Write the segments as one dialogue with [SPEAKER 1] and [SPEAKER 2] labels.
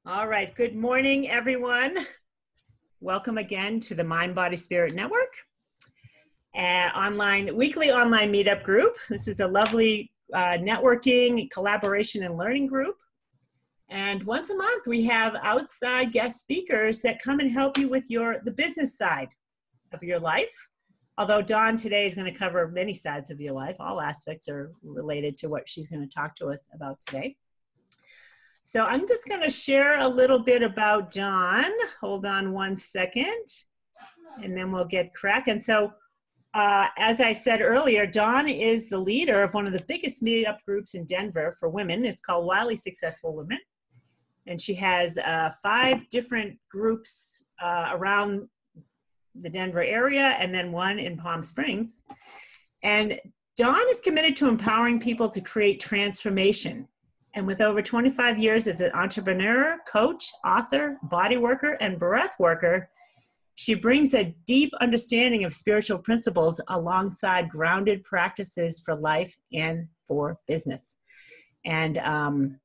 [SPEAKER 1] All right. Good morning, everyone. Welcome again to the Mind, Body, Spirit Network, weekly online meetup group. This is a lovely networking, collaboration, and learning group. And once a month, we have outside guest speakers that come and help you with the business side of your life. Although Dawn today is going to cover many sides of your life. All aspects are related to what she's going to talk to us about today. So I'm just going to share a little bit about Dawn. Hold on one second, and then we'll get cracking. So as I said earlier, Dawn is the leader of one of the biggest meetup groups in Denver for women. It's called Wildly Successful Women. And she has 5 different groups around the Denver area, and then one in Palm Springs. And Dawn is committed to empowering people to create transformation. And with over 25 years as an entrepreneur, coach, author, body worker, and breath worker, she brings a deep understanding of spiritual principles alongside grounded practices for life and for business. And I'm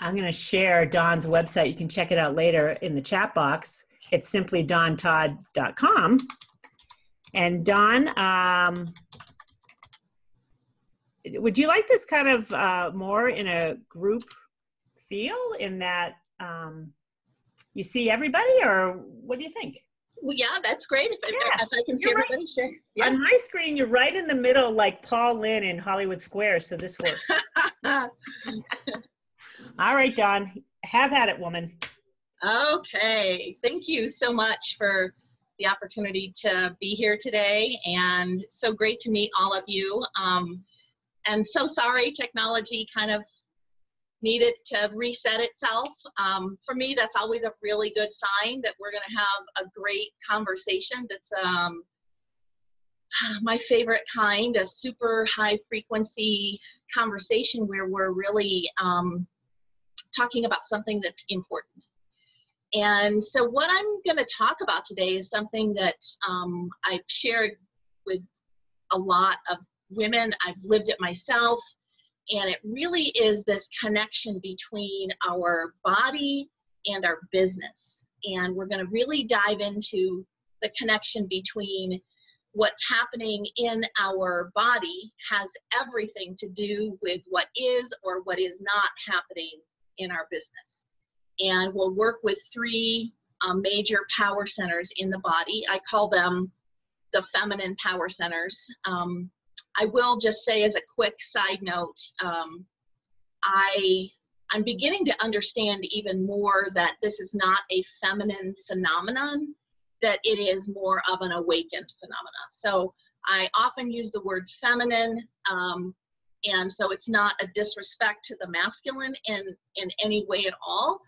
[SPEAKER 1] going to share Dawn's website. You can check it out later in the chat box. It's simply dawntodd.com. And Dawn, would you like this kind of more in a group feel, in that you see everybody, or what do you think?
[SPEAKER 2] Well, yeah, that's great. If I can see everybody, right. Sure. Yeah.
[SPEAKER 1] On my screen, you're right in the middle, like Paul Lynn in Hollywood Squares, so this works. All right, Dawn, have at it, woman.
[SPEAKER 2] Okay, thank you so much for the opportunity to be here today, and so great to meet all of you. And so sorry, technology kind of needed to reset itself. For me, that's always a really good sign that we're going to have a great conversation. That's my favorite kind, a super high frequency conversation where we're really talking about something that's important. And so what I'm going to talk about today is something that I've shared with a lot of women. I've lived it myself, and it really is this connection between our body and our business. And we're going to really dive into the connection between what's happening in our body has everything to do with what is or what is not happening in our business. And we'll work with 3 major power centers in the body. I call them the feminine power centers. I will just say, as a quick side note, I'm beginning to understand even more that this is not a feminine phenomenon, that it is more of an awakened phenomenon. So I often use the word feminine, and so it's not a disrespect to the masculine in any way at all.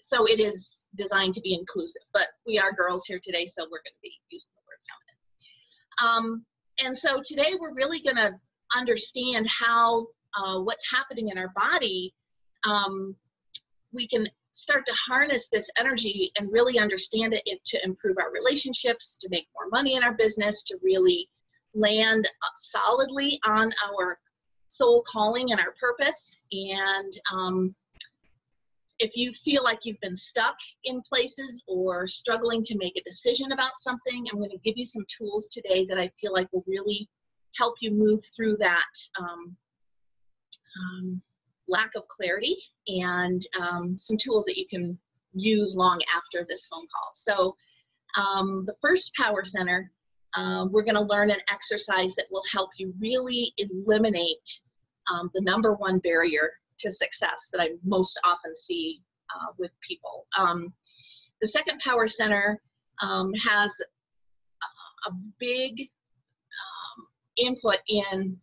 [SPEAKER 2] So it is designed to be inclusive, but we are girls here today, so we're going to be using the word feminine. And so today we're really going to understand how what's happening in our body, we can start to harness this energy and really understand it to improve our relationships, to make more money in our business, to really land solidly on our soul calling and our purpose. And if you feel like you've been stuck in places or struggling to make a decision about something, I'm going to give you some tools today that I feel like will really help you move through that lack of clarity, and some tools that you can use long after this phone call. So the first power center, we're going to learn an exercise that will help you really eliminate the #1 barrier to success that I most often see with people. The second power center has a big input in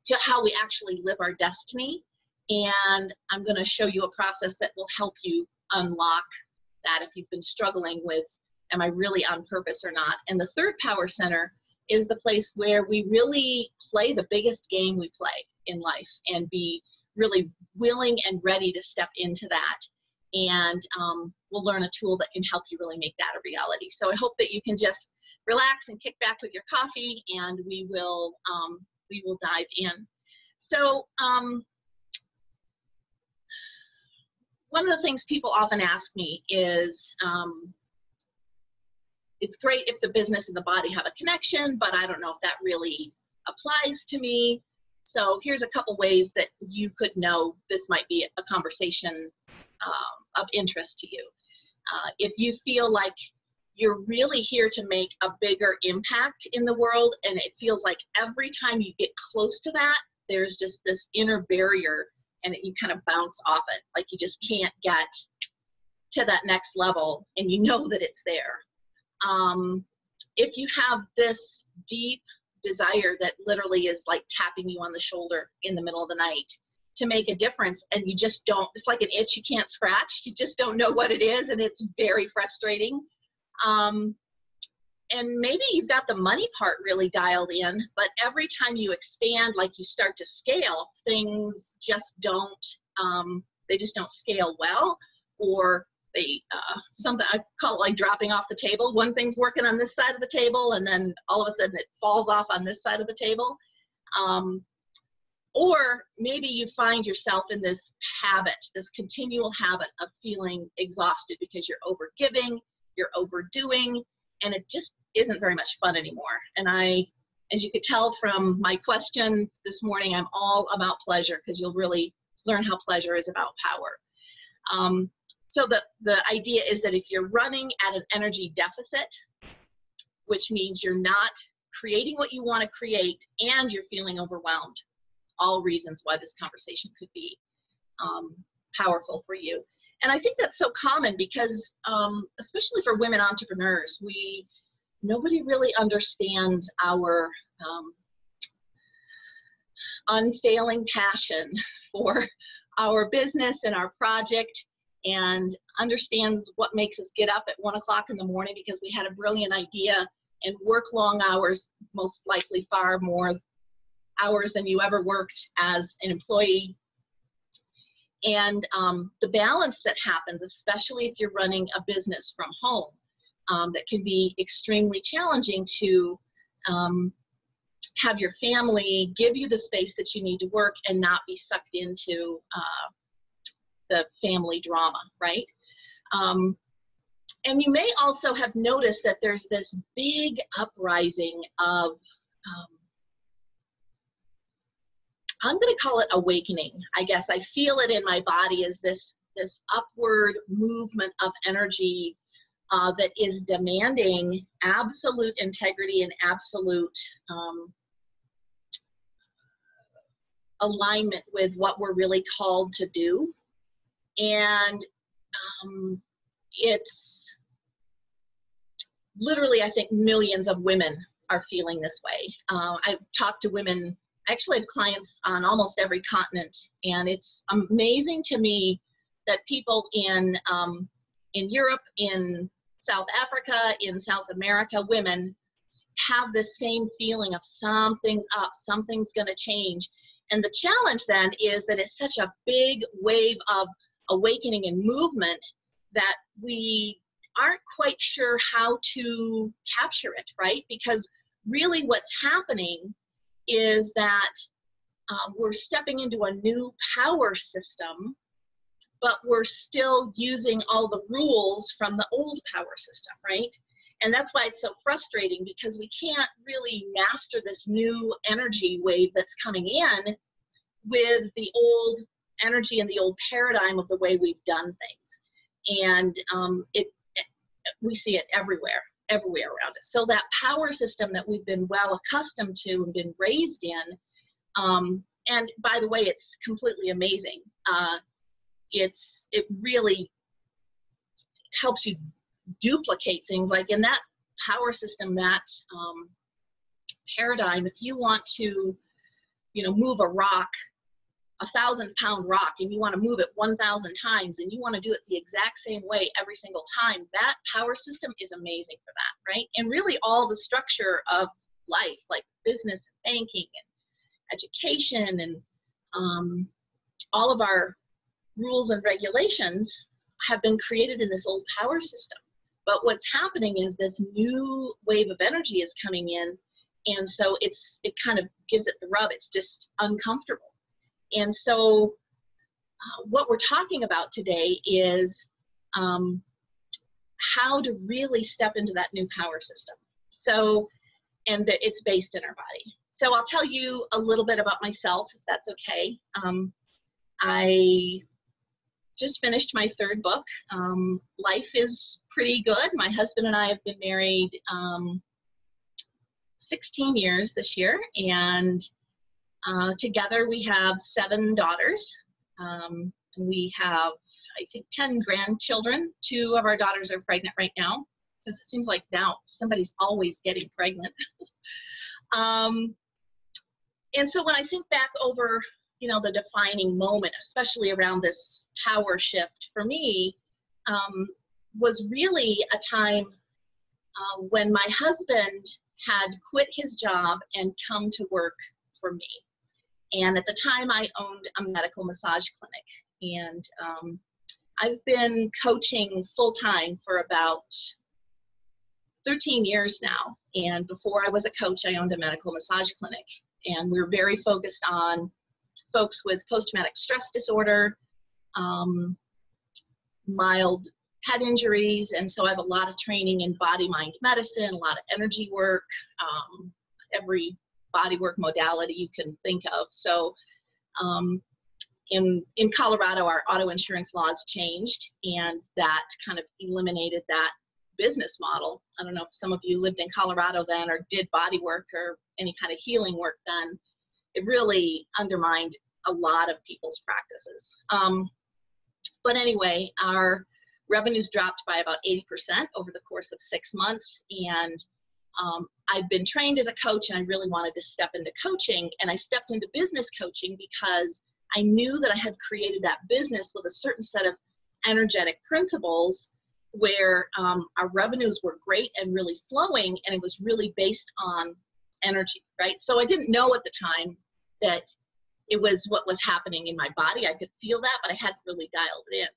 [SPEAKER 2] to how we actually live our destiny, and I'm going to show you a process that will help you unlock that if you've been struggling with, am I really on purpose or not? And the third power center is the place where we really play the biggest game we play in life and be really willing and ready to step into that. And we'll learn a tool that can help you really make that a reality. So I hope that you can just relax and kick back with your coffee, and we will dive in. So one of the things people often ask me is, it's great if the business and the body have a connection, but I don't know if that really applies to me. So here's a couple ways that you could know this might be a conversation of interest to you. If you feel like you're really here to make a bigger impact in the world, and it feels like every time you get close to that, there's just this inner barrier and you kind of bounce off it, like you just can't get to that next level, and you know that it's there. If you have this deep desire that literally is like tapping you on the shoulder in the middle of the night to make a difference, and you just don't, it's like an itch you can't scratch, you just don't know what it is, and it's very frustrating. And maybe you've got the money part really dialed in, but every time you expand, like you start to scale, things just don't, they just don't scale well, or they, something, I call it like dropping off the table. One thing's working on this side of the table, and then all of a sudden it falls off on this side of the table. Or maybe you find yourself in this habit, this continual habit of feeling exhausted because you're overgiving, you're overdoing, and it just isn't very much fun anymore. And I, as you could tell from my question this morning, I'm all about pleasure, because you'll really learn how pleasure is about power. So the idea is that if you're running at an energy deficit, which means you're not creating what you want to create and you're feeling overwhelmed, all reasons why this conversation could be powerful for you. And I think that's so common because, especially for women entrepreneurs, nobody really understands our unfailing passion for our business and our project, and understands what makes us get up at 1 o'clock in the morning because we had a brilliant idea, and work long hours, most likely far more hours than you ever worked as an employee. And the balance that happens, especially if you're running a business from home, that can be extremely challenging to have your family give you the space that you need to work and not be sucked into the family drama, right? And you may also have noticed that there's this big uprising of, I'm going to call it awakening. I guess I feel it in my body as this upward movement of energy that is demanding absolute integrity and absolute alignment with what we're really called to do. And it's literally, I think millions of women are feeling this way. I've talked to women, I actually have clients on almost every continent, and it's amazing to me that people in Europe, in South Africa, in South America, women have the same feeling of something's up, something's going to change. And the challenge then is that it's such a big wave of awakening and movement that we aren't quite sure how to capture it, right? Because really what's happening is that we're stepping into a new power system, but we're still using all the rules from the old power system, right? And that's why it's so frustrating, because we can't really master this new energy wave that's coming in with the old energy and the old paradigm of the way we've done things. And we see it everywhere around us. So that power system that we've been well accustomed to and been raised in, and by the way, it's completely amazing. It really helps you duplicate things. Like in that power system, that paradigm, if you want to, move a rock, 1,000-pound rock, and you want to move it 1,000 times, and you want to do it the exact same way every single time, that power system is amazing for that, right? And really all the structure of life, like business and banking and education and all of our rules and regulations have been created in this old power system. But what's happening is this new wave of energy is coming in, and so it kind of gives it the rub. It's just uncomfortable. And so what we're talking about today is how to really step into that new power system. So, and that it's based in our body. So I'll tell you a little bit about myself, if that's okay. I just finished my 3rd book. Life is pretty good. My husband and I have been married 16 years this year, and together we have 7 daughters. We have, I think, 10 grandchildren. 2 of our daughters are pregnant right now, because it seems like now somebody's always getting pregnant. And so when I think back over, you know, the defining moment, especially around this power shift for me, was really a time when my husband had quit his job and come to work for me. And at the time I owned a medical massage clinic, and I've been coaching full-time for about 13 years now. And before I was a coach, I owned a medical massage clinic, and we were very focused on folks with post-traumatic stress disorder, mild head injuries, and so I have a lot of training in body-mind medicine, a lot of energy work, every body work modality you can think of. So in Colorado, our auto insurance laws changed, and that kind of eliminated that business model. I don't know if some of you lived in Colorado then or did body work or any kind of healing work then. It really undermined a lot of people's practices. But anyway, our revenues dropped by about 80% over the course of 6 months. And I've been trained as a coach, and I really wanted to step into coaching. And I stepped into business coaching because I knew that I had created that business with a certain set of energetic principles where our revenues were great and really flowing, and it was really based on energy, right? So I didn't know at the time that it was what was happening in my body. I could feel that, but I hadn't really dialed it in.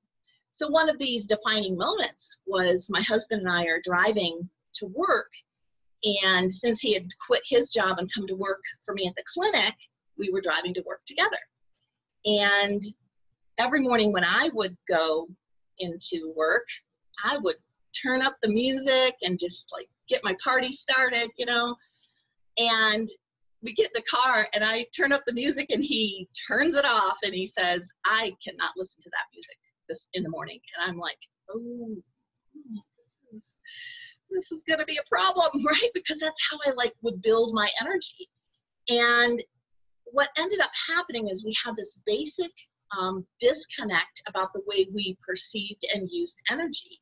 [SPEAKER 2] So one of these defining moments was my husband and I are driving to work, and since he had quit his job and come to work for me at the clinic, we were driving to work together. And every morning when I would go into work, I would turn up the music and just like get my party started, you know, and we get in the car and I turn up the music and he turns it off and he says, I cannot listen to that music this in the morning. And I'm like, oh, this is going to be a problem, right? Because that's how I like would build my energy. And what ended up happening is we had this basic disconnect about the way we perceived and used energy.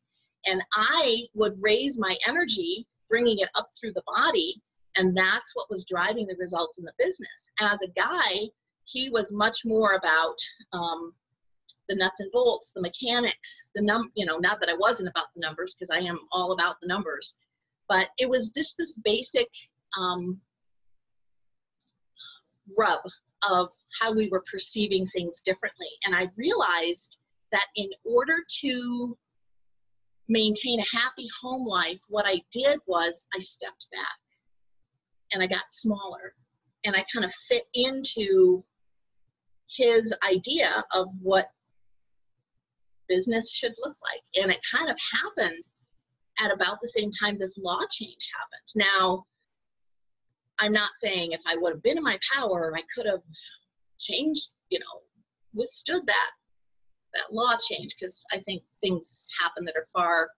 [SPEAKER 2] And I would raise my energy, bringing it up through the body, and that's what was driving the results in the business. As a guy, he was much more about the nuts and bolts, the mechanics, you know, not that I wasn't about the numbers, because I am all about the numbers, but it was just this basic rub of how we were perceiving things differently. And I realized that in order to maintain a happy home life, what I did was I stepped back and I got smaller, and I kind of fit into his idea of what business should look like. And it kind of happened at about the same time this law change happened. Now, I'm not saying if I would have been in my power, I could have changed, you know, withstood that law change, because I think things happen that are far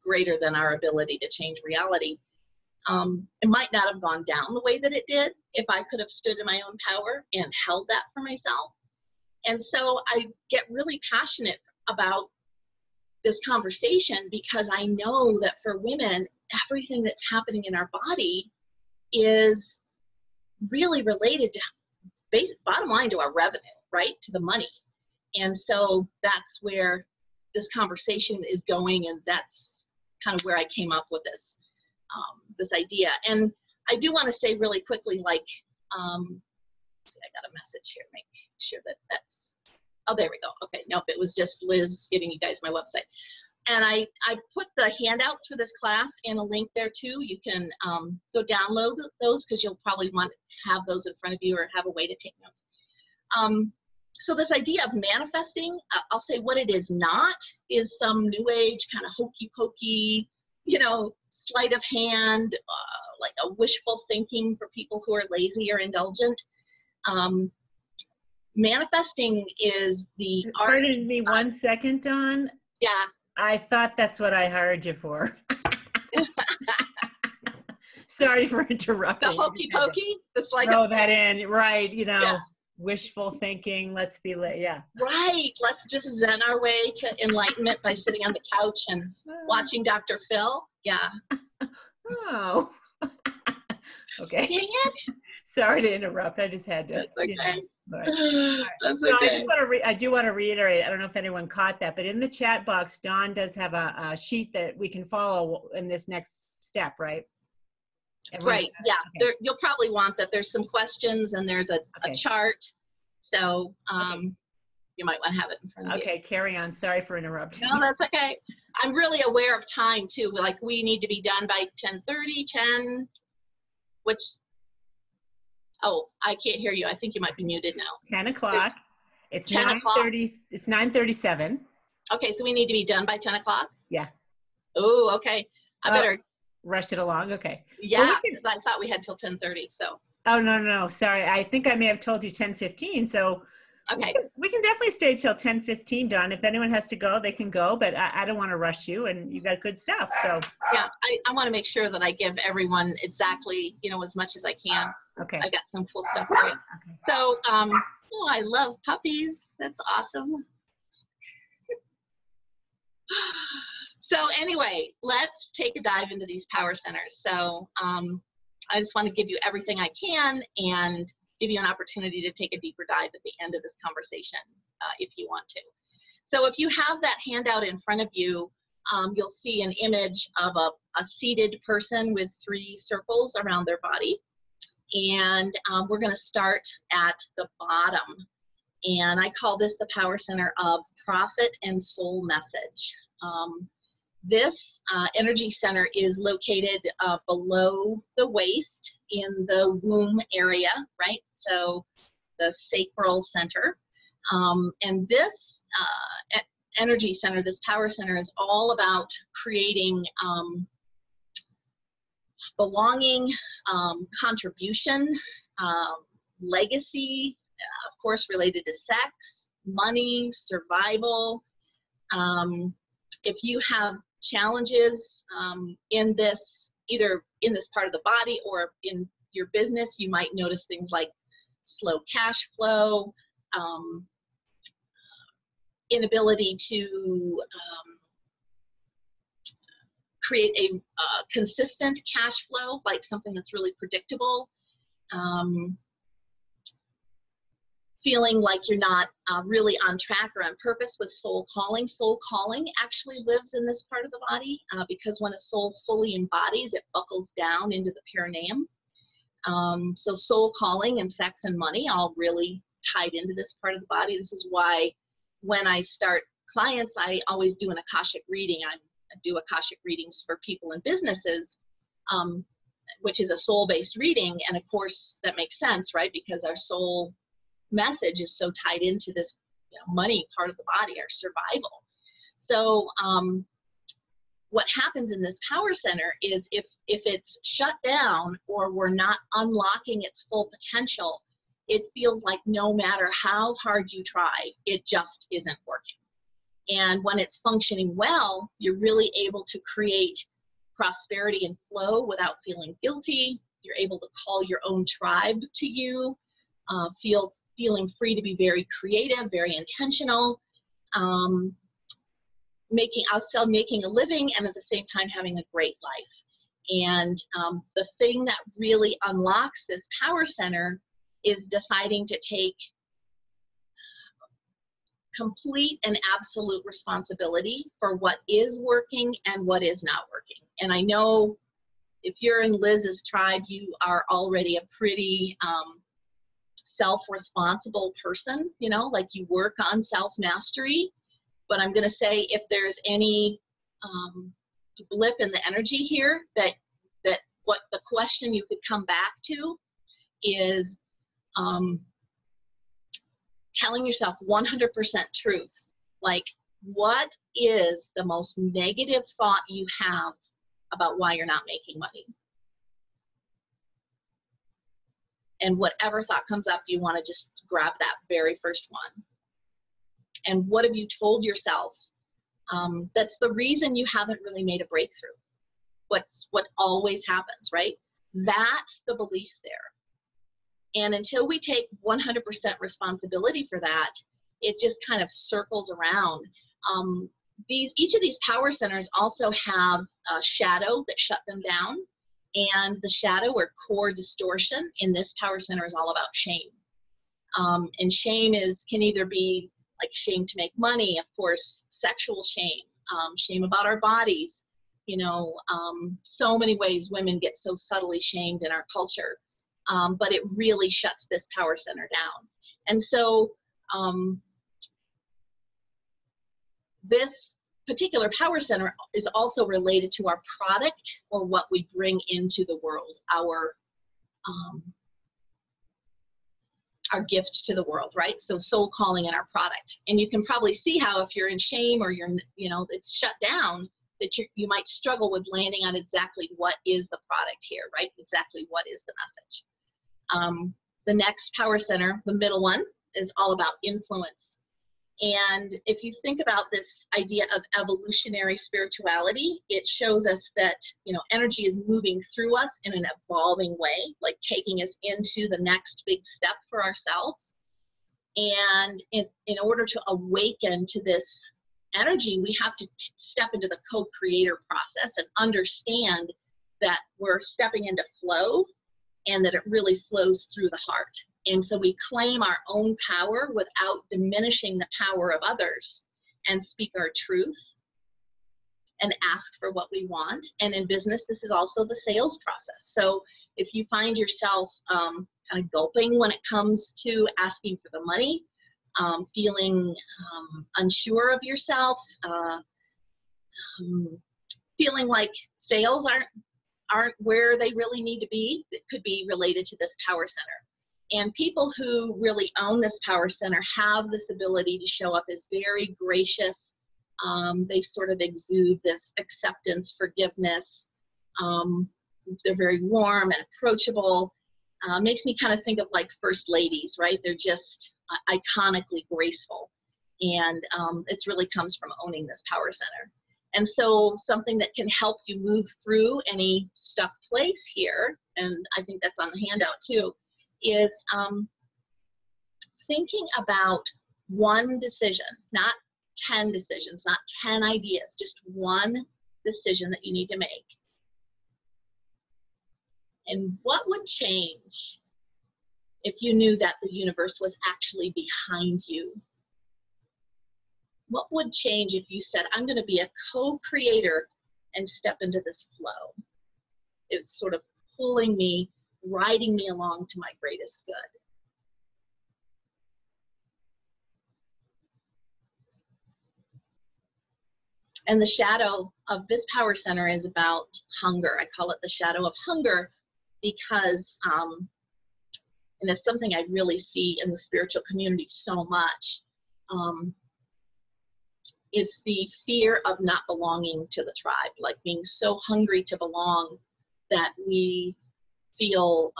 [SPEAKER 2] greater than our ability to change reality. It might not have gone down the way that it did if I could have stood in my own power and held that for myself. And so I get really passionate about this conversation because I know that for women, everything that's happening in our body is really related to, bottom line, to our revenue, right? To the money. And so that's where this conversation is going, and that's kind of where I came up with this this idea. And I do want to say really quickly, like, see, I got a message here, make sure that that's, oh, there we go. Okay, nope, it was just Liz giving you guys my website. And I put the handouts for this class and a link there too. You can go download those because you'll probably want to have those in front of you or have a way to take notes. So this idea of manifesting, I'll say what it is not is some new age kind of hokey pokey, you know, sleight of hand, like a wishful thinking for people who are lazy or indulgent. Manifesting is the art.
[SPEAKER 1] Pardon me 1 second, Dawn.
[SPEAKER 2] Yeah.
[SPEAKER 1] I thought that's what I hired you for. Sorry for interrupting.
[SPEAKER 2] The hokey pokey, the sleight
[SPEAKER 1] throw
[SPEAKER 2] of
[SPEAKER 1] that in, right? You know,
[SPEAKER 2] yeah.
[SPEAKER 1] Wishful thinking. Let's be yeah.
[SPEAKER 2] Right. Let's just zen our way to enlightenment by sitting on the couch and watching Dr. Phil. Yeah.
[SPEAKER 1] Oh. Okay.
[SPEAKER 2] Dang it.
[SPEAKER 1] Sorry to interrupt. I just had to.
[SPEAKER 2] That's okay.
[SPEAKER 1] You know, but,
[SPEAKER 2] That's
[SPEAKER 1] so
[SPEAKER 2] okay.
[SPEAKER 1] I just want to. I do want to reiterate. I don't know if anyone caught that, but in the chat box, Dawn does have a sheet that we can follow in this next step, right?
[SPEAKER 2] Right. Yeah.
[SPEAKER 1] Okay.
[SPEAKER 2] There, you'll probably want that. There's some questions and there's a chart. So you might want to have it in front of you.
[SPEAKER 1] Okay. Carry on. Sorry for interrupting.
[SPEAKER 2] No, that's okay. I'm really aware of time too. Like we need to be done by 10:30, 10. Which, oh, I can't hear you. I think you might be muted now.
[SPEAKER 1] 10 o'clock. It's
[SPEAKER 2] 10 o'clock.
[SPEAKER 1] 9:30. It's 9:37.
[SPEAKER 2] Okay, so we need to be done by 10 o'clock?
[SPEAKER 1] Yeah.
[SPEAKER 2] Oh, okay. I better
[SPEAKER 1] rush it along. Okay.
[SPEAKER 2] Yeah, because I thought we had till 10:30. So.
[SPEAKER 1] Oh no. Sorry. I think I may have told you 10:15. So
[SPEAKER 2] okay.
[SPEAKER 1] We can definitely stay till 10:15, Dawn. If anyone has to go, they can go, but I don't want to rush you, and you got good stuff. So
[SPEAKER 2] yeah, I want to make sure that I give everyone exactly, you know, as much as I can.
[SPEAKER 1] Okay.
[SPEAKER 2] I got some cool stuff for you. Okay. So, oh, I love puppies. That's awesome. So anyway, let's take a dive into these power centers. So I just want to give you everything I can and give you an opportunity to take a deeper dive at the end of this conversation if you want to. So if you have that handout in front of you, you'll see an image of a seated person with 3 circles around their body. And we're going to start at the bottom. And I call this the power center of profit and soul message. This energy center is located below the waist in the womb area, right? So the sacral center. And this energy center, this power center, is all about creating belonging, contribution, legacy, of course, related to sex, money, survival. If you have challenges in this, either in this part of the body or in your business, you might notice things like slow cash flow, inability to create a consistent cash flow, like something that's really predictable, feeling like you're not really on track or on purpose with soul calling. Soul calling actually lives in this part of the body because when a soul fully embodies, it buckles down into the perineum. So soul calling and sex and money all really tied into this part of the body. This is why when I start clients, I always do an Akashic reading. I do Akashic readings for people and businesses, which is a soul-based reading. And of course, that makes sense, right? Because our soul message is so tied into this, you know, money part of the body, our survival. So what happens in this power center is if it's shut down or we're not unlocking its full potential, it feels like no matter how hard you try, it just isn't working. And when it's functioning well, you're really able to create prosperity and flow without feeling guilty. You're able to call your own tribe to you, feeling free to be very creative, very intentional, making a living, and at the same time having a great life. And the thing that really unlocks this power center is deciding to take complete and absolute responsibility for what is working and what is not working. And I know if you're in Liz's tribe, you are already a pretty self-responsible person, you know, like you work on self-mastery. But I'm going to say if there's any blip in the energy here, that what the question you could come back to is, telling yourself 100% truth. Like, what is the most negative thought you have about why you're not making money? And whatever thought comes up, you want to just grab that very first one. And what have you told yourself? That's the reason you haven't really made a breakthrough. What always happens, right? That's the belief there. And until we take 100% responsibility for that, it just kind of circles around. Each of these power centers also have a shadow that shut them down. And the shadow or core distortion in this power center is all about shame. And shame can either be like shame to make money, of course, sexual shame, shame about our bodies, so many ways women get so subtly shamed in our culture. But it really shuts this power center down. And so this particular power center is also related to our product or what we bring into the world, our gift to the world, right? So soul calling in our product. And you can probably see how if you're in shame or it's shut down, that you might struggle with landing on exactly what is the product here, right? Exactly what is the message. The next power center, the middle one, is all about influence. And if you think about this idea of evolutionary spirituality, it shows us that, energy is moving through us in an evolving way, like taking us into the next big step for ourselves. And in order to awaken to this energy, we have to step into the co-creator process and understand that we're stepping into flow and that it really flows through the heart. And so we claim our own power without diminishing the power of others and speak our truth and ask for what we want. And in business, this is also the sales process. So if you find yourself kind of gulping when it comes to asking for the money, feeling unsure of yourself, feeling like sales aren't where they really need to be, it could be related to this power center. And people who really own this power center have this ability to show up as very gracious. They sort of exude this acceptance, forgiveness. They're very warm and approachable. Makes me kind of think of like first ladies, right? They're just iconically graceful. And it really comes from owning this power center. And so something that can help you move through any stuck place here, and I think that's on the handout too, is thinking about one decision, not 10 decisions, not 10 ideas, just one decision that you need to make. And what would change if you knew that the universe was actually behind you? What would change if you said, I'm going to be a co-creator and step into this flow? It's sort of pulling me, riding me along to my greatest good. And the shadow of this power center is about hunger. I call it the shadow of hunger because, and it's something I really see in the spiritual community so much, it's the fear of not belonging to the tribe, like being so hungry to belong that we feel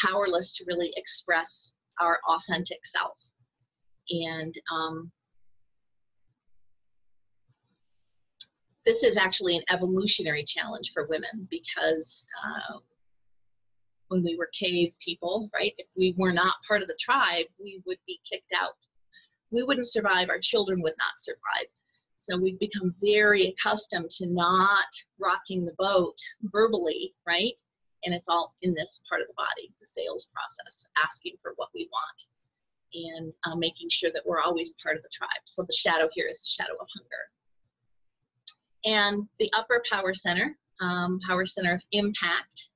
[SPEAKER 2] powerless to really express our authentic self. And this is actually an evolutionary challenge for women because when we were cave people, right, if we were not part of the tribe, we would be kicked out. We wouldn't survive, our children would not survive. So we've become very accustomed to not rocking the boat verbally, right? And it's all in this part of the body, the sales process, asking for what we want and making sure that we're always part of the tribe. So the shadow here is the shadow of hunger. And the upper power center of impact.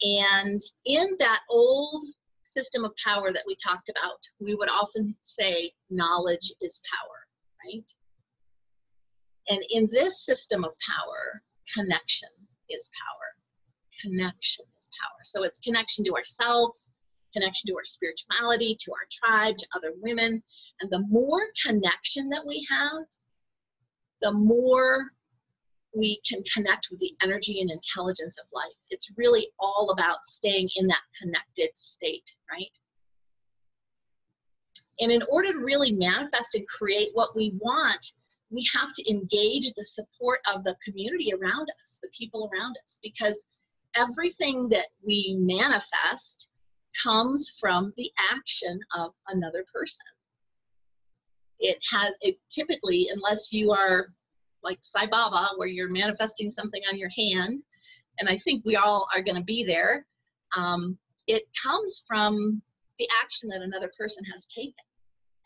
[SPEAKER 2] And in that old system of power that we talked about, we would often say knowledge is power, right? And in this system of power, connection is power. Connection is power. So it's connection to ourselves, connection to our spirituality, to our tribe, to other women. And the more connection that we have, the more we can connect with the energy and intelligence of life. It's really all about staying in that connected state, right? And in order to really manifest and create what we want, we have to engage the support of the community around us, the people around us, because everything that we manifest comes from the action of another person. It typically, unless you are like Sai Baba, where you're manifesting something on your hand, and I think we all are going to be there, it comes from the action that another person has taken.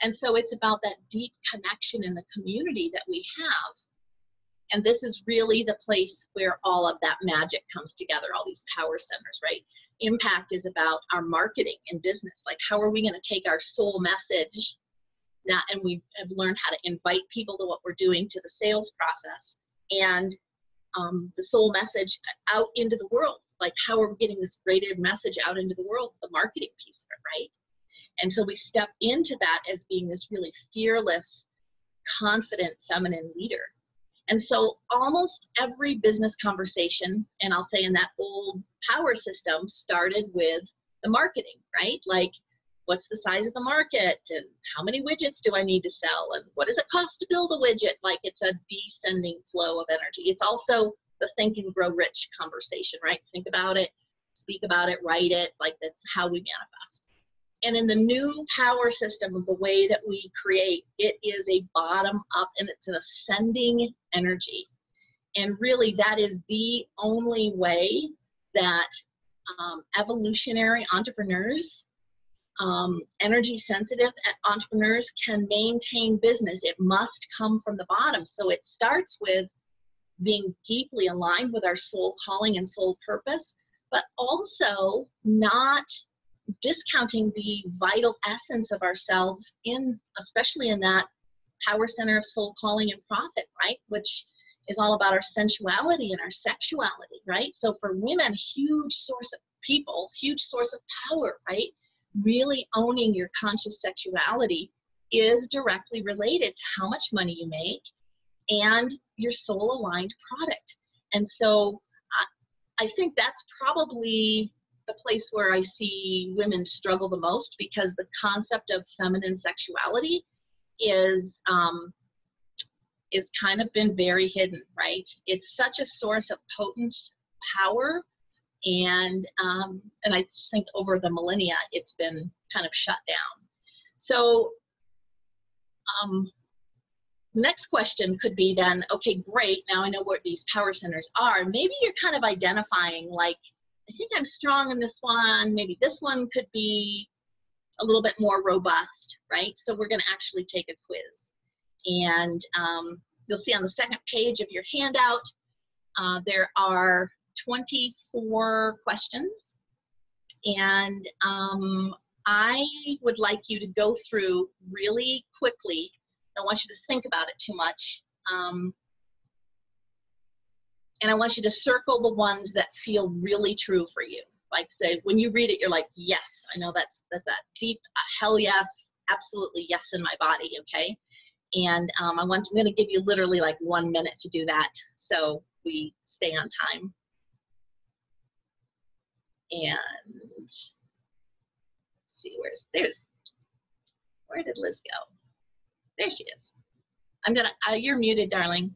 [SPEAKER 2] And so it's about that deep connection in the community that we have. And this is really the place where all of that magic comes together, all these power centers, right? Impact is about our marketing and business. Like, how are we going to take our soul message now, and we have learned how to invite people to what we're doing, to the sales process, and the soul message out into the world. Like, how are we getting this graded message out into the world? The marketing piece of it, right? And so we step into that as being this really fearless, confident, feminine leader. And so almost every business conversation, and I'll say in that old power system, started with the marketing, right? Like, what's the size of the market, and how many widgets do I need to sell, and what does it cost to build a widget? Like, it's a descending flow of energy. It's also the think and grow rich conversation, right? Think about it, speak about it, write it. Like, that's how we manifest. And in the new power system of the way that we create, it is a bottom up, and it's an ascending energy. And really, that is the only way that evolutionary entrepreneurs, energy sensitive entrepreneurs can maintain business. It must come from the bottom. So it starts with being deeply aligned with our soul calling and soul purpose, but also not discounting the vital essence of ourselves, especially in that power center of soul calling and profit, right? Which is all about our sensuality and our sexuality, right? So for women, huge source of power, right? Really owning your conscious sexuality is directly related to how much money you make and your soul aligned product. And so I think that's probably the place where I see women struggle the most, because the concept of feminine sexuality is kind of been very hidden, right? It's such a source of potent power, and I just think over the millennia it's been kind of shut down. So next question could be then, okay, great, now I know what these power centers are. Maybe you're kind of identifying, like, I think I'm strong in this one, maybe this one could be a little bit more robust, right? So we're going to actually take a quiz. And you'll see on the second page of your handout, there are 24 questions. And I would like you to go through really quickly. I don't want you to think about it too much. And I want you to circle the ones that feel really true for you. Like, say, when you read it, you're like, yes, I know that's a deep hell yes, absolutely yes in my body, okay? And I'm going to give you literally like 1 minute to do that, so we stay on time. And let's see, where did Liz go? There she is. You're muted, darling.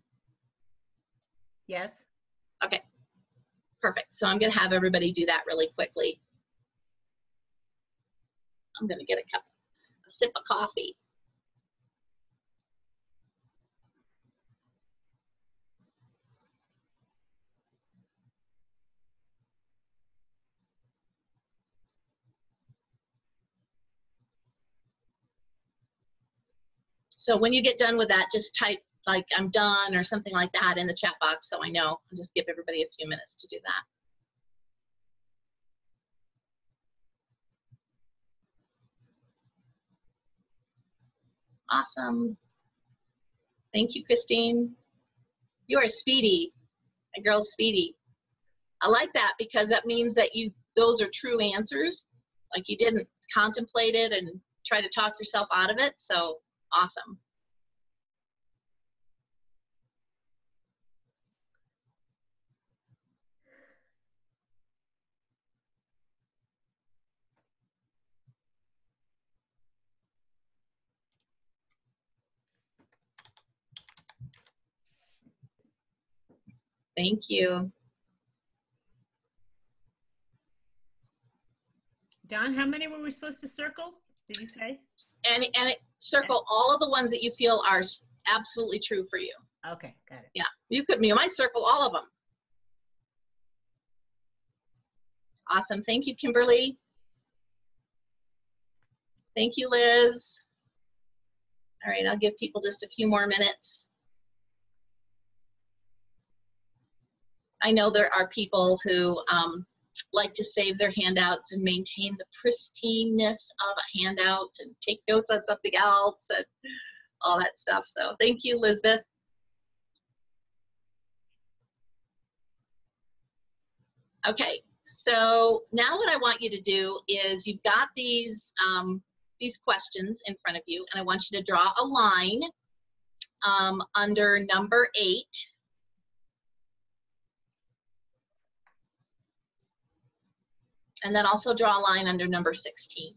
[SPEAKER 1] Yes.
[SPEAKER 2] Okay, perfect. So I'm going to have everybody do that really quickly. I'm going to get a sip of coffee. So when you get done with that, just type like I'm done or something like that in the chat box, so I know. I'll just give everybody a few minutes to do that. Awesome. Thank you, Christine. You are speedy. My girl's speedy. I like that, because that means that those are true answers. like you didn't contemplate it and try to talk yourself out of it. So awesome. Thank you.
[SPEAKER 1] Don, how many were we supposed to circle? Did you say?
[SPEAKER 2] And circle all of the ones that you feel are absolutely true for you.
[SPEAKER 1] Okay, got it.
[SPEAKER 2] Yeah, you might circle all of them. Awesome. Thank you, Kimberly. Thank you, Liz. All right, I'll give people just a few more minutes. I know there are people who like to save their handouts and maintain the pristineness of a handout and take notes on something else and all that stuff. So thank you, Elizabeth. Okay, so now what I want you to do is you've got these questions in front of you, and I want you to draw a line under number 8. And then also draw a line under number 16.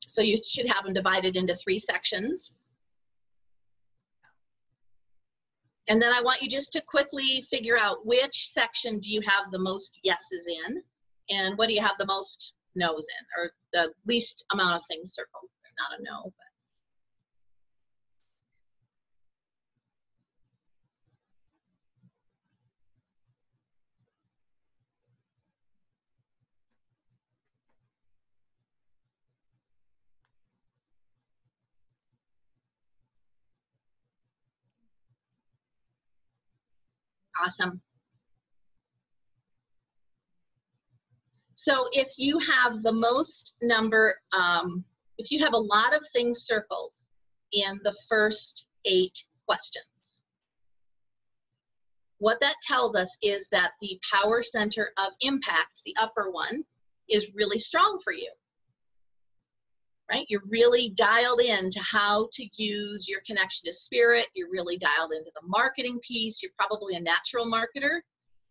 [SPEAKER 2] So you should have them divided into 3 sections. And then I want you just to quickly figure out which section do you have the most yeses in, and what do you have the most no's in, or the least amount of things circled. Not a no, but. Awesome. So if you have the most number, if you have a lot of things circled in the first 8 questions, what that tells us is that the power center of impact, the upper one, is really strong for you, right? You're really dialed in to how to use your connection to spirit. You're really dialed into the marketing piece. You're probably a natural marketer,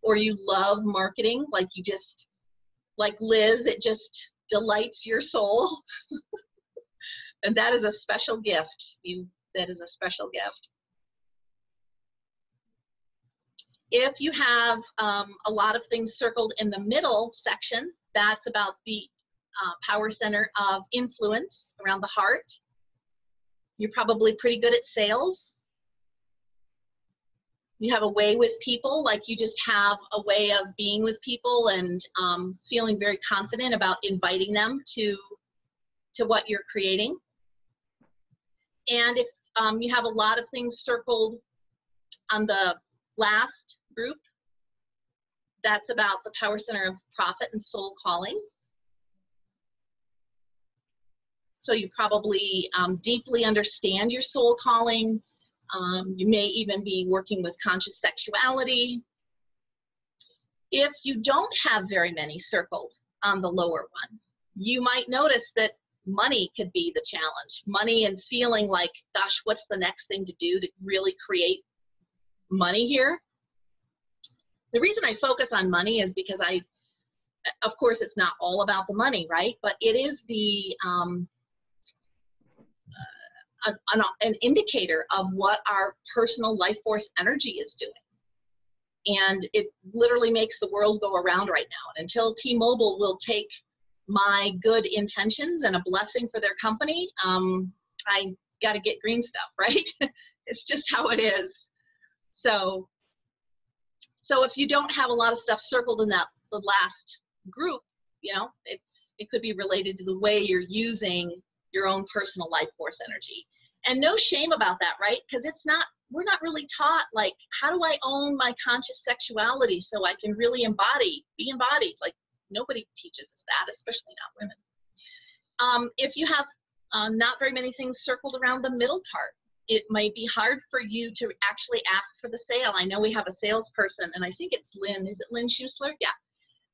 [SPEAKER 2] or you love marketing, like you just, like Liz, it just delights your soul. And that is a special gift. That is a special gift. If you have a lot of things circled in the middle section, that's about the power center of influence around the heart. You're probably pretty good at sales. You have a way with people, like you just have a way of being with people and feeling very confident about inviting them to what you're creating. And if you have a lot of things circled on the last group, that's about the power center of profit and soul calling. So you probably deeply understand your soul calling. You may even be working with conscious sexuality. If you don't have very many circled on the lower one, you might notice that money could be the challenge. Money and feeling like, gosh, what's the next thing to do to really create money here? The reason I focus on money is because of course, it's not all about the money, right? But it is the an indicator of what our personal life force energy is doing. And it literally makes the world go around right now. And until T-Mobile will take my good intentions and a blessing for their company, I got to get green stuff, right? It's just how it is. So if you don't have a lot of stuff circled in the last group, you know, it could be related to the way you're using your own personal life force energy. And no shame about that, right? Because we're not really taught, like, how do I own my conscious sexuality so I can really be embodied? Like, nobody teaches us that, especially not women. If you have not very many things circled around the middle part, it might be hard for you to actually ask for the sale. I know we have a salesperson, and I think it's Lynn. Is it Lynn Schuessler? Yeah.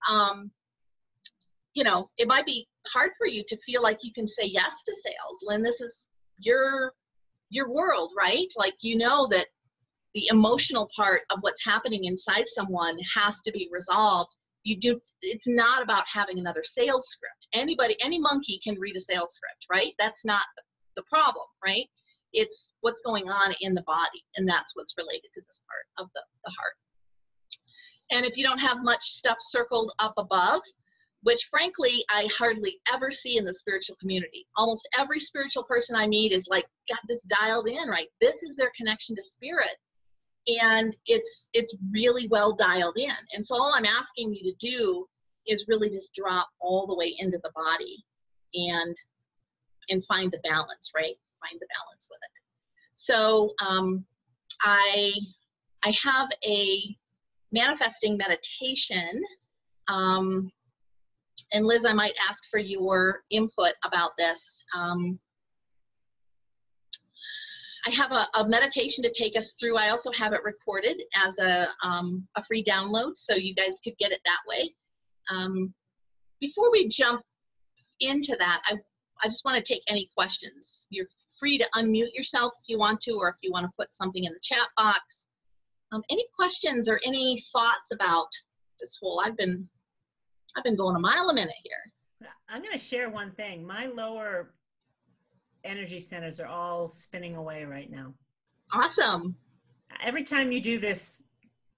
[SPEAKER 2] You know, it might be hard for you to feel like you can say yes to sales. Lynn, this is your world, right? Like, you know that the emotional part of what's happening inside someone has to be resolved. It's not about having another sales script. Any monkey can read a sales script, right? That's not the problem, right? It's what's going on in the body, and that's what's related to this part of the heart. And if you don't have much stuff circled up above, which frankly, I hardly ever see in the spiritual community. Almost every spiritual person I meet is like, got this dialed in, right? This is their connection to spirit. And it's really well dialed in. And so all I'm asking you to do is really just drop all the way into the body and find the balance, right? Find the balance with it. So I have a manifesting meditation. And Liz, I might ask for your input about this. I have a meditation to take us through. I also have it recorded as a free download, so you guys could get it that way. Before we jump into that, I just want to take any questions. You're free to unmute yourself if you want to, or if you want to put something in the chat box. Any questions or any thoughts about this whole, I've been going a mile a minute here.
[SPEAKER 1] I'm going to share one thing. My lower energy centers are all spinning away right now.
[SPEAKER 2] Awesome.
[SPEAKER 1] Every time you do this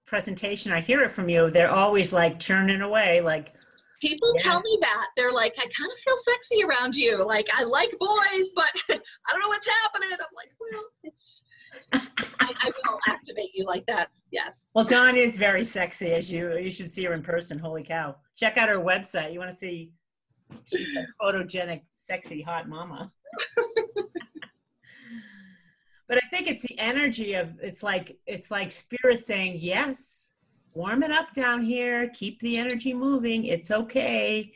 [SPEAKER 1] presentation, I hear it from you. They're always like churning away. Like,
[SPEAKER 2] people tell me that. They're like, I kind of feel sexy around you. Like, I like boys, but I don't know what's happening. I'm like, well, I will activate you like that. Yes.
[SPEAKER 1] Well, Dawn is very sexy, as you should see her in person. Holy cow. Check out her website. You want to see, she's a photogenic, sexy, hot mama. But I think it's the energy of, it's like spirit saying, yes, warm it up down here. Keep the energy moving. It's okay.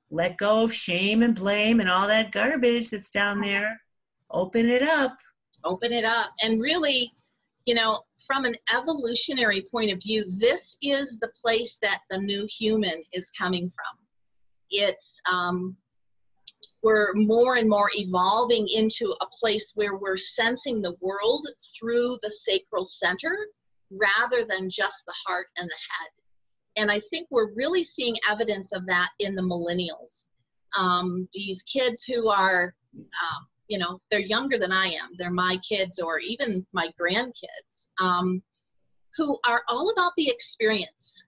[SPEAKER 1] Let go of shame and blame and all that garbage that's down there. Open it up.
[SPEAKER 2] Open it up. And really, you know, from an evolutionary point of view, this is the place that the new human is coming from. It's, we're more and more evolving into a place where we're sensing the world through the sacral center rather than just the heart and the head. And I think we're really seeing evidence of that in the millennials. These kids who are, you know, they're younger than I am. They're my kids or even my grandkids, who are all about the experience,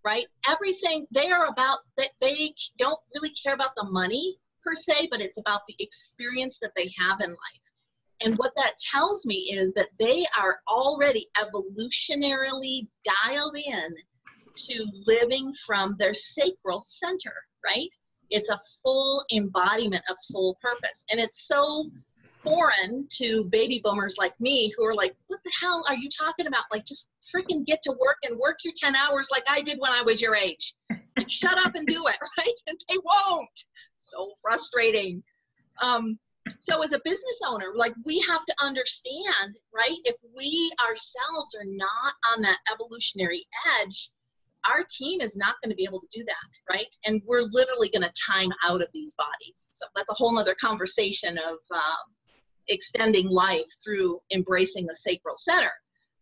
[SPEAKER 2] right? Everything they are about, they don't really care about the money per se, but it's about the experience that they have in life. And what that tells me is that they are already evolutionarily dialed in to living from their sacral center, right? It's a full embodiment of soul purpose. And it's so foreign to baby boomers like me who are like, what the hell are you talking about? Like, just freaking get to work and work your 10 hours like I did when I was your age. Like, shut up and do it, right? And they won't. So frustrating. So as a business owner, like, we have to understand, right? If we ourselves are not on that evolutionary edge, our team is not going to be able to do that, right? And we're literally going to time out of these bodies. So that's a whole nother conversation of extending life through embracing the sacral center.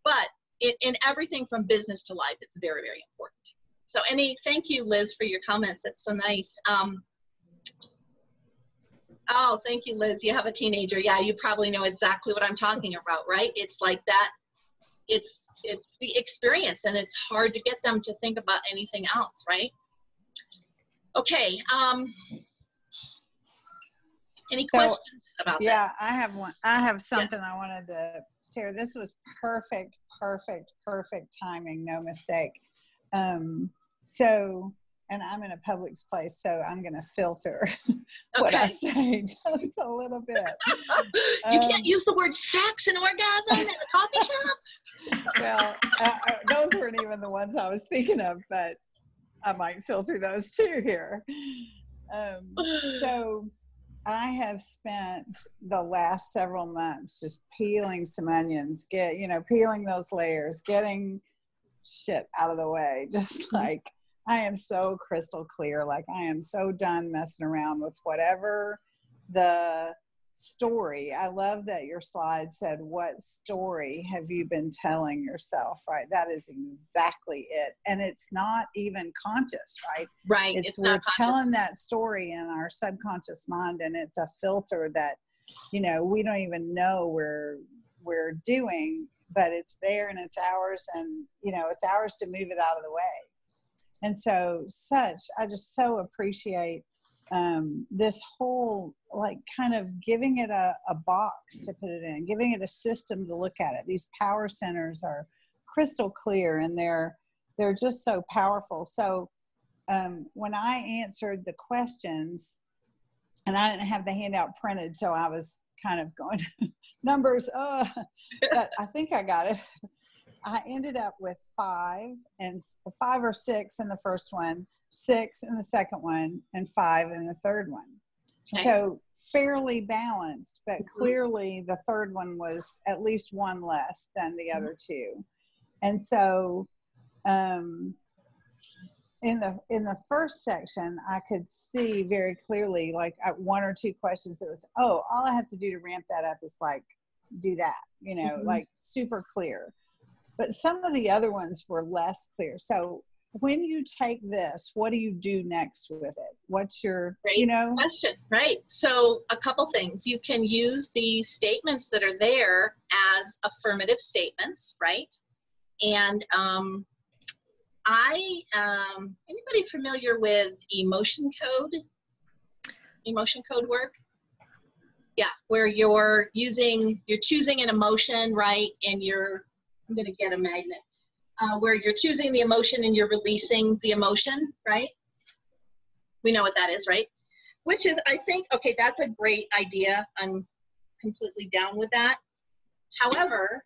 [SPEAKER 2] But in everything from business to life, it's very, very important. So thank you, Liz, for your comments. That's so nice. Oh, thank you, Liz. You have a teenager. Yeah, you probably know exactly what I'm talking about, right? It's like that. It's the experience, and it's hard to get them to think about anything else, right? Okay. Any questions about that?
[SPEAKER 3] Yeah, I have one. I have something I wanted to share. This was perfect timing, no mistake. And I'm in a public place, so I'm going to filter what I say just a little bit.
[SPEAKER 2] You can't use the word sex and orgasm in a coffee shop?
[SPEAKER 3] Well, those weren't even the ones I was thinking of, but I might filter those too here. So I have spent the last several months just peeling some onions, peeling those layers, getting shit out of the way, just like I am so crystal clear. Like, I am so done messing around with whatever the story. I love that your slide said, what story have you been telling yourself, right? That is exactly it. And it's not even conscious, right?
[SPEAKER 2] Right.
[SPEAKER 3] It's we're telling that story in our subconscious mind, and it's a filter that, you know, we don't even know we're doing, but it's there and it's ours, and, you know, it's ours to move it out of the way. And so I just so appreciate this whole, like, kind of giving it a box to put it in, giving it a system to look at it. These power centers are crystal clear, and they're just so powerful. So when I answered the questions, and I didn't have the handout printed, so I was kind of going numbers, but I think I got it. I ended up with 5 or 6 in the first one, 6 in the second one, and 5 in the third one. Okay. So fairly balanced, but clearly the third one was at least 1 less than the other 2. And so in the first section, I could see very clearly, like, 1 or 2 questions that was, all I have to do to ramp that up is, like, do that, you know, like, super clear. But some of the other ones were less clear. So when you take this, what do you do next with it? What's your,
[SPEAKER 2] Great question, right? So a couple things. You can use the statements that are there as affirmative statements, right? And anybody familiar with emotion code? Emotion code work? Yeah, where you're choosing an emotion, right? And I'm going to get a magnet, where you're choosing the emotion and you're releasing the emotion, right? We know what that is, right? Which is, I think, okay, that's a great idea. I'm completely down with that. However,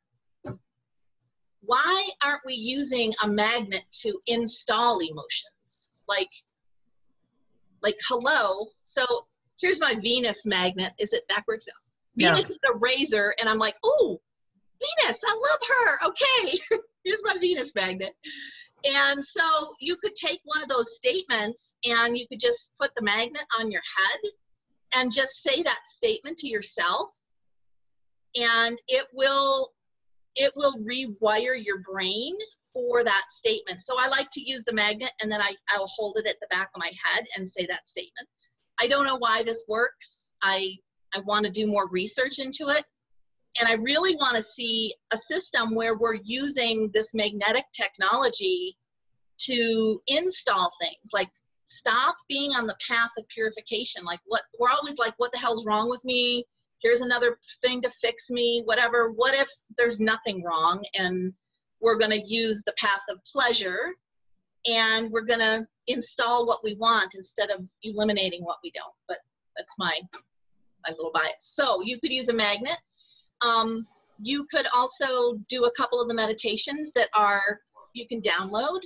[SPEAKER 2] why aren't we using a magnet to install emotions? Like hello. So here's my Venus magnet. Is it backwards? No. Venus is a razor, and I'm like, oh, Venus, I love her. Okay, here's my Venus magnet. And so you could take one of those statements and you could just put the magnet on your head and just say that statement to yourself, and it will rewire your brain for that statement. So I like to use the magnet, and then I'll hold it at the back of my head and say that statement. I don't know why this works. I want to do more research into it. And I really want to see a system where we're using this magnetic technology to install things. Like, stop being on the path of purification. Like, we're always like, what the hell's wrong with me? Here's another thing to fix me, whatever. What if there's nothing wrong, and we're going to use the path of pleasure, and we're going to install what we want instead of eliminating what we don't? But that's my little bias. So you could use a magnet. You could also do a couple of the meditations that you can download.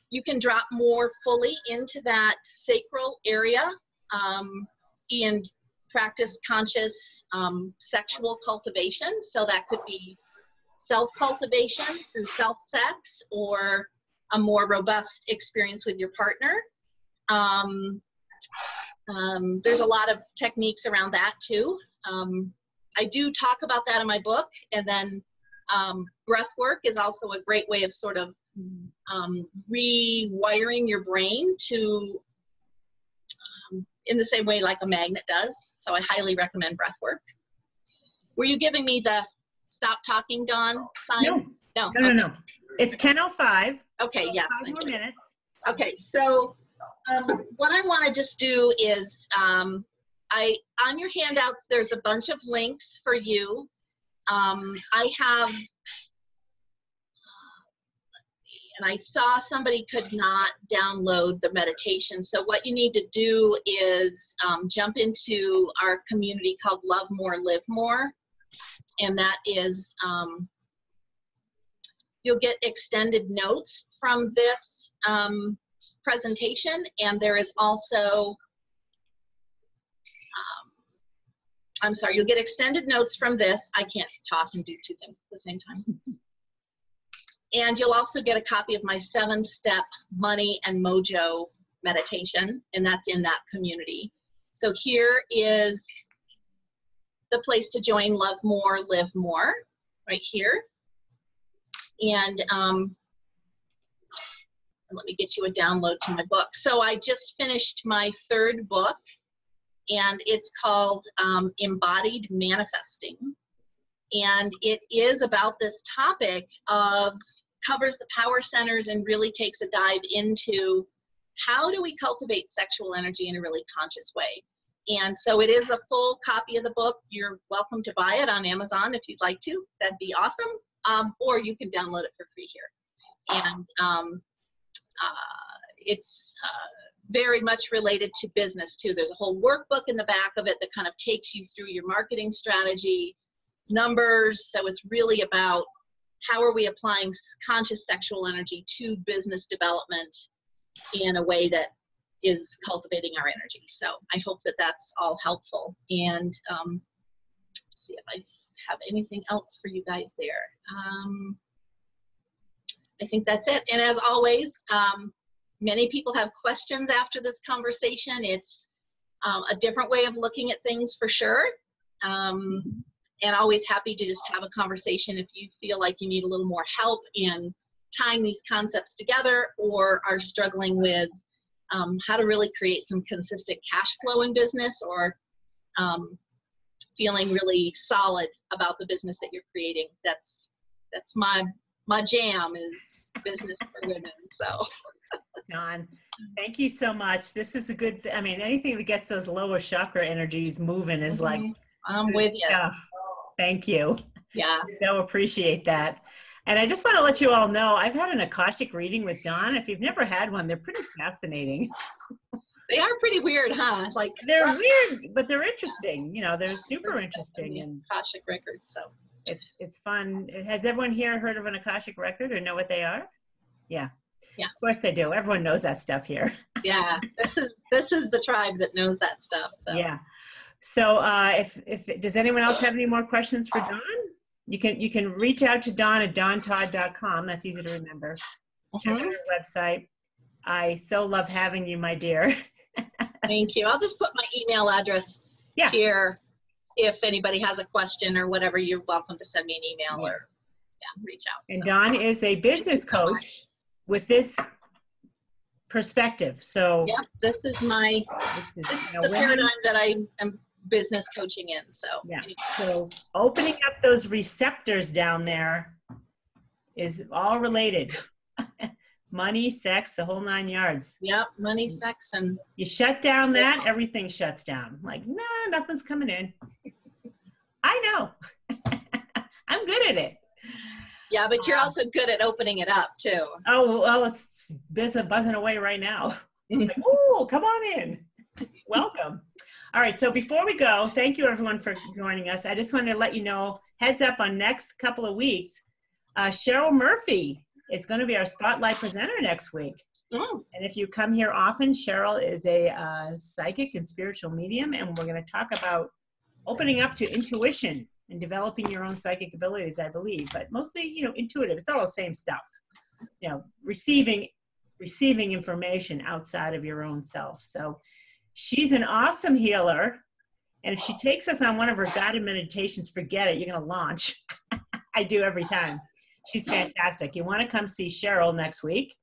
[SPEAKER 2] You can drop more fully into that sacral area and practice conscious sexual cultivation. So that could be self-cultivation through self-sex, or a more robust experience with your partner. There's a lot of techniques around that too. I do talk about that in my book. And then breath work is also a great way of sort of rewiring your brain to in the same way like a magnet does. So I highly recommend breath work. Were you giving me the stop talking, Dawn sign?
[SPEAKER 1] No. It's 10:05.
[SPEAKER 2] Okay,
[SPEAKER 1] so
[SPEAKER 2] yes.
[SPEAKER 1] 5 more minutes.
[SPEAKER 2] Okay, so what I want to just do is on your handouts, there's a bunch of links for you. I have, and I saw somebody could not download the meditation. So what you need to do is jump into our community called Love More, Live More. And that is, you'll get extended notes from this presentation. And there is also, I'm sorry, you'll get extended notes from this. I can't talk and do 2 things at the same time. And you'll also get a copy of my 7-step money and mojo meditation, and that's in that community. So here is the place to join Love More, Live More, right here. And let me get you a download to my book. So I just finished my 3rd book, and it's called Embodied Manifesting. And it is about this topic of, covers the power centers and really takes a dive into how do we cultivate sexual energy in a really conscious way. And so it is a full copy of the book. You're welcome to buy it on Amazon if you'd like to. That'd be awesome. Or you can download it for free here. And it's very much related to business too. There's a whole workbook in the back of it that kind of takes you through your marketing strategy, numbers. So it's really about how are we applying conscious sexual energy to business development in a way that is cultivating our energy. So I hope that that's all helpful. And see if I have anything else for you guys there. I think that's it. And as always, many people have questions after this conversation. It's a different way of looking at things for sure. And always happy to just have a conversation if you feel like you need a little more help in tying these concepts together, or are struggling with how to really create some consistent cash flow in business, or feeling really solid about the business that you're creating. That's my jam, is business for women. So
[SPEAKER 1] Dawn, thank you so much. This is a good, I mean, anything that gets those lower chakra energies moving is like,
[SPEAKER 2] I'm with you.
[SPEAKER 1] Thank you.
[SPEAKER 2] Yeah.
[SPEAKER 1] So appreciate that. And I just want to let you all know, I've had an Akashic reading with Dawn. If you've never had one, they're pretty fascinating.
[SPEAKER 2] They are pretty weird, huh? Like,
[SPEAKER 1] they're weird, but they're interesting. You know, they're super interesting. And
[SPEAKER 2] Akashic records, so
[SPEAKER 1] it's fun. Has everyone here heard of an Akashic record or know what they are? Yeah.
[SPEAKER 2] Yeah.
[SPEAKER 1] Of course they do. Everyone knows that stuff here.
[SPEAKER 2] Yeah. This is the tribe that knows that stuff. So.
[SPEAKER 1] Yeah. So if does anyone else have any more questions for Dawn? You can reach out to Dawn at dawntodd.com. That's easy to remember. Check out her website. I so love having you, my dear.
[SPEAKER 2] Thank you. I'll just put my email address here. If anybody has a question or whatever, you're welcome to send me an email or reach out.
[SPEAKER 1] And Dawn is a business coach with this perspective. So
[SPEAKER 2] this is my the paradigm that I am business coaching in. So
[SPEAKER 1] so opening up those receptors down there is all related. Money, sex, the whole 9 yards.
[SPEAKER 2] Yep, money, sex, and
[SPEAKER 1] you shut down that, everything shuts down. Like, no, nothing's coming in. I know. I'm good at it.
[SPEAKER 2] Yeah, but you're also good at opening it up too.
[SPEAKER 1] Oh, well, it's buzzing away right now. Like, oh, come on in. Welcome. All right, so before we go, thank you everyone for joining us. I just wanted to let you know, heads up on next couple of weeks, Cheryl Murphy is going to be our spotlight presenter next week. And if you come here often, Cheryl is a psychic and spiritual medium, and we're going to talk about opening up to intuition and developing your own psychic abilities, I believe, but mostly, you know, intuitive. It's all the same stuff. You know, receiving information outside of your own self. So she's an awesome healer, and if she takes us on one of her guided meditations, forget it, you're going to launch. I do every time. She's fantastic. You want to come see Cheryl next week.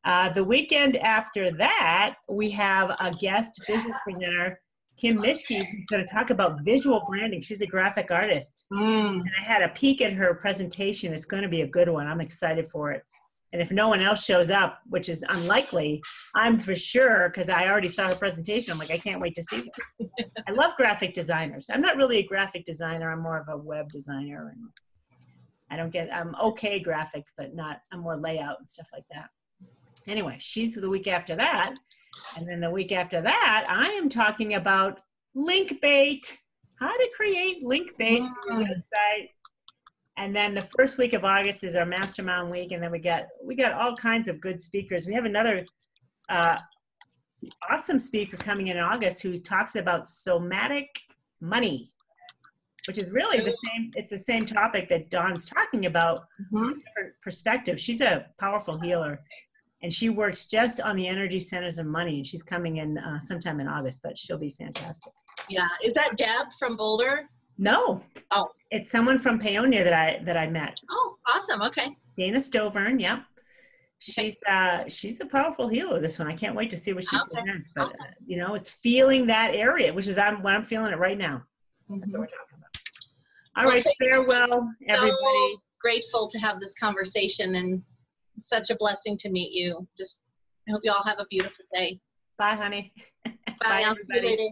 [SPEAKER 1] The weekend after that, we have a guest business presenter, Kim Mishke, who's going to talk about visual branding. She's a graphic artist. And I had a peek at her presentation. It's going to be a good one. I'm excited for it. And if no one else shows up, which is unlikely, I'm for sure, because I already saw her presentation. I'm like, I can't wait to see this. I love graphic designers. I'm not really a graphic designer. I'm more of a web designer. And I'm okay graphics, but I'm more layout and stuff like that. Anyway, she's the week after that. And then the week after that, I am talking about link bait, how to create link bait for your website. And then the first week of August is our mastermind week. And then we got all kinds of good speakers. We have another awesome speaker coming in August who talks about somatic money. which is really the same. It's the same topic that Dawn's talking about, different perspective. She's a powerful healer, and she works just on the energy centers of money. And she's coming in sometime in August, but she'll be fantastic.
[SPEAKER 2] Yeah, is that Deb from Boulder?
[SPEAKER 1] No.
[SPEAKER 2] Oh,
[SPEAKER 1] it's someone from Paonia that I met.
[SPEAKER 2] Oh, awesome. Okay.
[SPEAKER 1] Dana Stovern. Yep. She's a powerful healer, this one. I can't wait to see what she presents. But
[SPEAKER 2] awesome.
[SPEAKER 1] you know, it's feeling that area, which is what I'm feeling it right now. That's what we're talking about. All right, farewell, everybody.
[SPEAKER 2] So grateful to have this conversation, and such a blessing to meet you. I hope you all have a beautiful day.
[SPEAKER 1] Bye, honey.
[SPEAKER 2] Bye. I'll see you later.